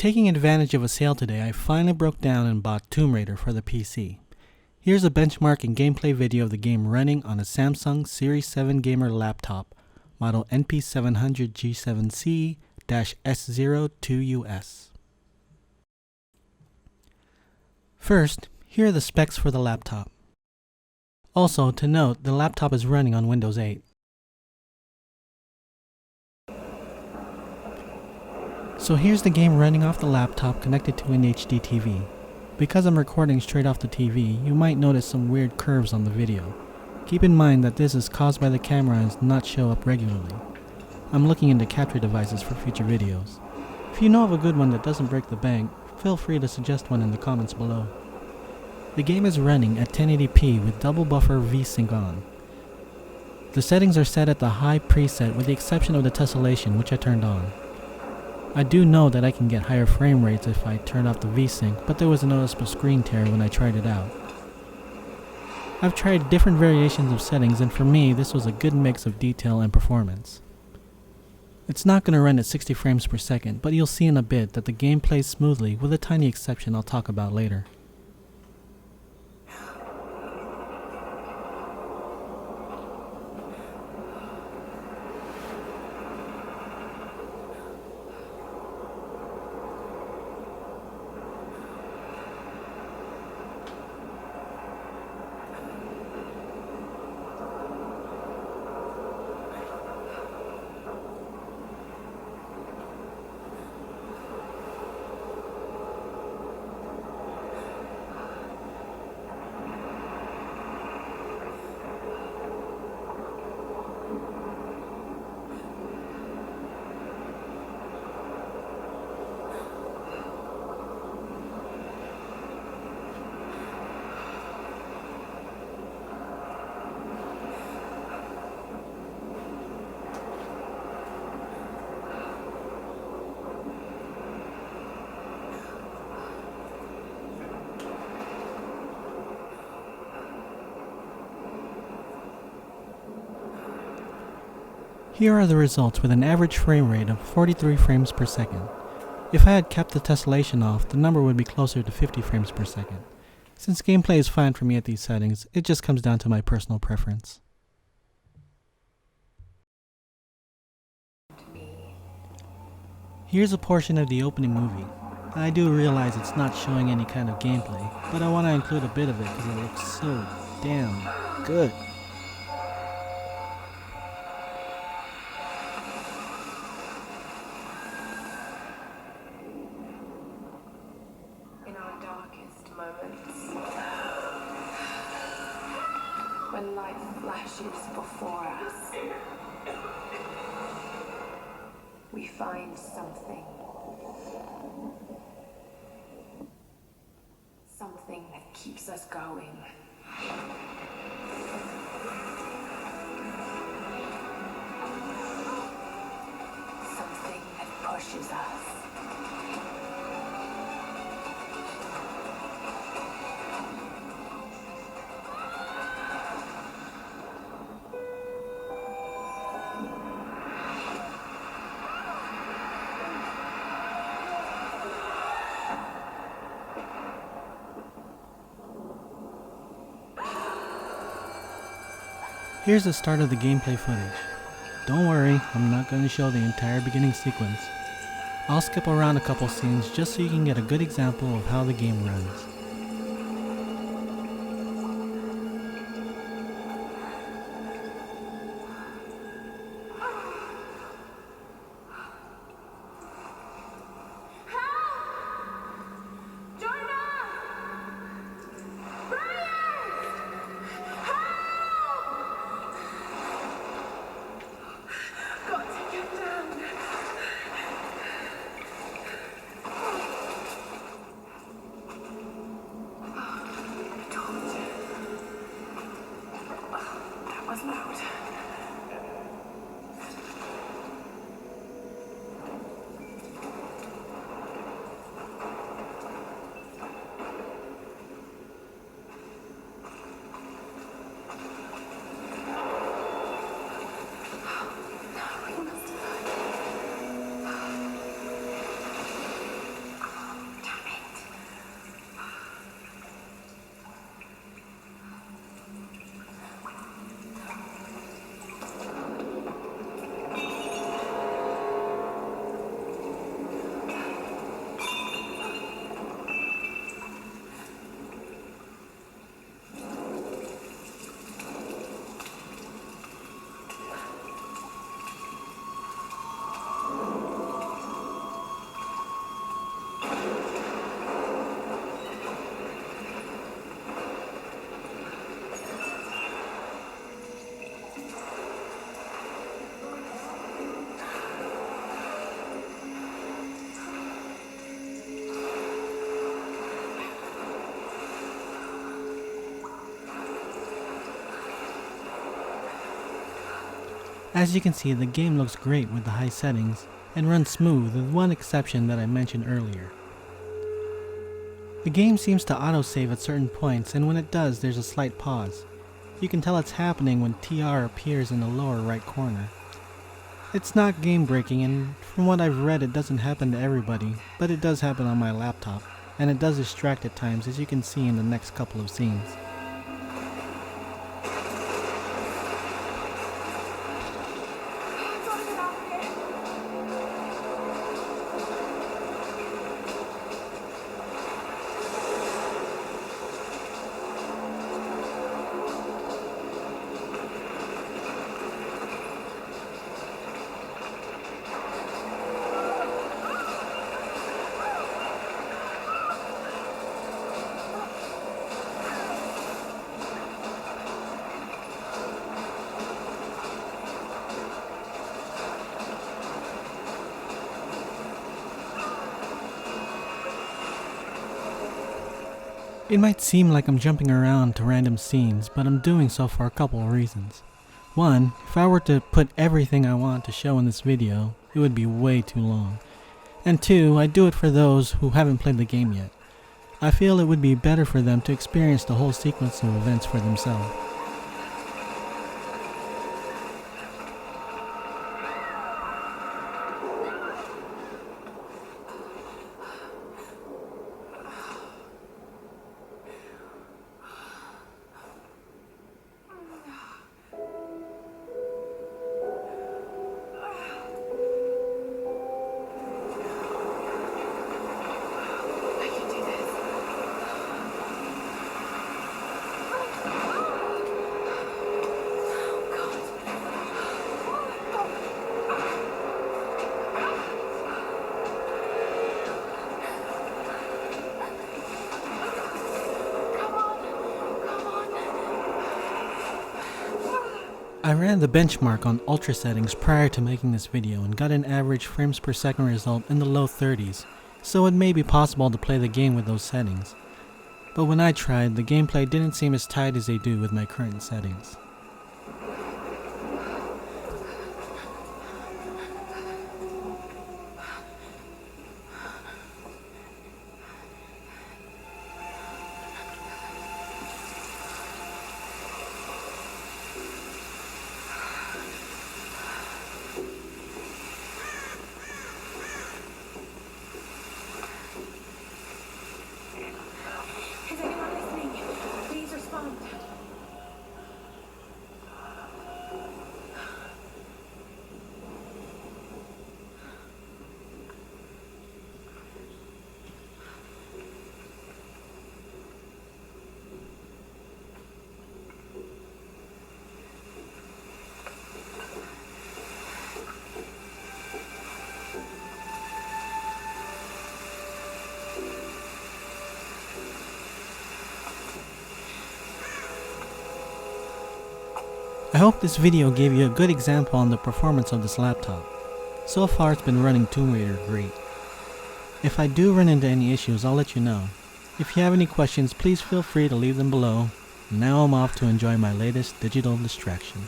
taking advantage of a sale today, I finally broke down and bought Tomb Raider for the PC. Here's a benchmark and gameplay video of the game running on a Samsung Series 7 Gamer Laptop Model NP700G7C-S02US. First, here are the specs for the laptop. Also, to note, the laptop is running on Windows 8. So here's the game running off the laptop connected to an HD TV. Because I'm recording straight off the TV, you might notice some weird curves on the video. Keep in mind that this is caused by the camera and does not show up regularly. I'm looking into capture devices for future videos. If you know of a good one that doesn't break the bank, feel free to suggest one in the comments below. The game is running at 1080p with double buffer VSync on. The settings are set at the high preset with the exception of the tessellation, which I turned on. I do know that I can get higher frame rates if I turn off the VSync, but there was a noticeable screen tear when I tried it out. I've tried different variations of settings, and for me this was a good mix of detail and performance. It's not going to run at 60 frames per second, but you'll see in a bit that the game plays smoothly with a tiny exception I'll talk about later. Here are the results with an average frame rate of 43 frames per second. If I had kept the tessellation off, the number would be closer to 50 frames per second. Since gameplay is fine for me at these settings, it just comes down to my personal preference. Here's a portion of the opening movie. I do realize it's not showing any kind of gameplay, but I want to include a bit of it because it looks so damn good. When light flashes before us, we find something that keeps us going. Something that pushes us. Here's the start of the gameplay footage. Don't worry, I'm not going to show the entire beginning sequence. I'll skip around a couple scenes just so you can get a good example of how the game runs. As you can see, the game looks great with the high settings and runs smooth with one exception that I mentioned earlier. The game seems to autosave at certain points, and when it does, there's a slight pause. You can tell it's happening when TR appears in the lower right corner. It's not game breaking, and from what I've read it doesn't happen to everybody, but it does happen on my laptop, and it does distract at times, as you can see in the next couple of scenes. It might seem like I'm jumping around to random scenes, but I'm doing so for a couple of reasons. One, if I were to put everything I want to show in this video, it would be way too long. And two, I do it for those who haven't played the game yet. I feel it would be better for them to experience the whole sequence of events for themselves. I ran the benchmark on ultra settings prior to making this video and got an average frames per second result in the low 30s, so it may be possible to play the game with those settings. But when I tried, the gameplay didn't seem as tight as they do with my current settings. Is anyone listening? Please respond. I hope this video gave you a good example on the performance of this laptop. So far it's been running Tomb Raider great. If I do run into any issues, I'll let you know. If you have any questions, please feel free to leave them below. Now I'm off to enjoy my latest digital distraction.